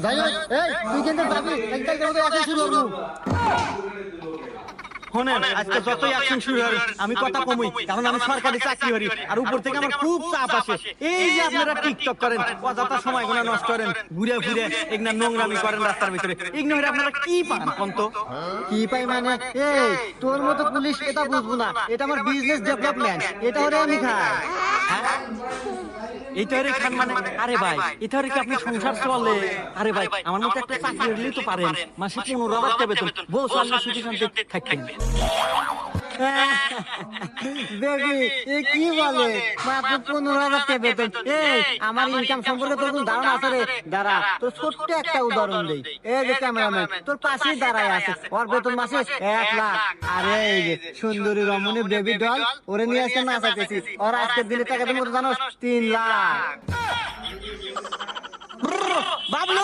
যাই হোক, এই তুই কিন্তু যাবি, একদম তোদের এখন শুরু হলো। শোনেন, আজকে যতই অ্যাকশন শুরু হবে আমি কথা কমই, কারণ আমি সরকারি চাকরি করি আর উপর থেকে আমার খুব চাপ আসে। এই যে আপনারা টিকটক করেন, অযথা সময় গুলো নষ্ট করেন, ঘুরে ঘুরে এগুলা নোংরামি করেন রাস্তার ভিতরে, এগুলো হলে আপনারা কি পান কোন তো? কি পাই মানে? এই তোর মতো পুলিশ এটা বুঝবো না, এটা আমার বিজনেস ডেভেলপমেন্ট, এটা হলে আমি খাই। হ্যাঁ? এইটা রে খান মানে? আরে ভাই, এটা রে কি আপনি সংসার চলে? আরে ভাই, আমার মতো একটা চাকরি হলেই তো পারেন, মাসে 15,000 টাকা বেতন, বউ চাললে সুখী শান্তি থাকতেন। বেবি এ কি বলে, মাত্র 15,000 টাকা বেতন? এই আমার ইনকাম সম্পর্কে তোর কোনো ধারণা আছে রে? দাঁড়া, তোর ছোট্ট একটা উদাহরণ দেই। এই যে ক্যামেরাম্যান তোর পাশেই দাঁড়ায় আছে, ওর বেতন মাসে 1 লাখ। আরে এই যে সুন্দরী রমণী বেবি ডল, ওরে নিয়ে আসতে না চাইতেছি, ওর আজকের দিনে টাকা দেবো জানো 3 লাখ। বাবলু